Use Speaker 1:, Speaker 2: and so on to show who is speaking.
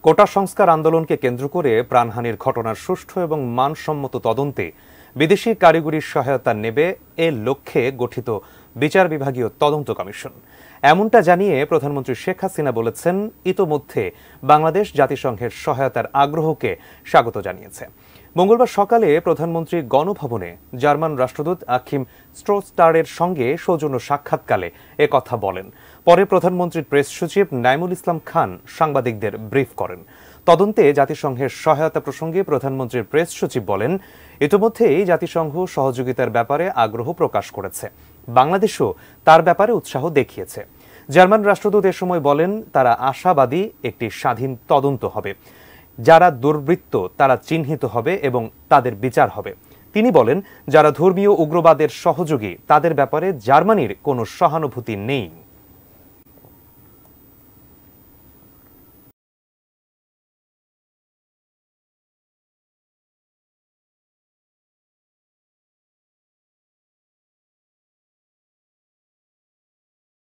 Speaker 1: কোটা সংস্কার আন্দোলনকে কেন্দ্র করে প্রাণহানির ঘটনার সুষ্ঠু এবং মানসম্মত তদন্তে বিদেশি কারিগরির সহায়তা নেবে এ লক্ষ্যে গঠিত বিচার বিভাগীয় তদন্ত কমিশন। এমনটা জানিয়ে প্রধানমন্ত্রী শেখ হাসিনা বলেছেন, ইতোমধ্যে বাংলাদেশ জাতিসংঘের সহায়তার আগ্রহকে স্বাগত জানিয়েছে। মঙ্গলবার সকালে প্রধানমন্ত্রী গণভবনে জার্মান রাষ্ট্রদূত আকিম স্ট্রোস্টারের সঙ্গে সৌজন্য সাক্ষাৎকালে একথা বলেন। পরে প্রধানমন্ত্রীর প্রেস সচিব নাইমুল ইসলাম খান সাংবাদিকদের ব্রিফ করেন। তদন্তে জাতিসংঘের সহায়তা প্রসঙ্গে প্রধানমন্ত্রীর প্রেস সচিব বলেন, ইতিমধ্যেই জাতিসংঘ সহযোগিতার ব্যাপারে আগ্রহ প্রকাশ করেছে, বাংলাদেশও তার ব্যাপারে উৎসাহ দেখিয়েছে। জার্মান রাষ্ট্রদূত এ সময় বলেন, তারা আশাবাদী একটি স্বাধীন তদন্ত হবে, যারা দুর্বৃত্ত তারা চিহ্নিত হবে এবং তাদের বিচার হবে। তিনি বলেন, যারা ধর্মীয় উগ্রবাদের সহযোগী তাদের ব্যাপারে জার্মানির কোনো সহানুভূতি নেই।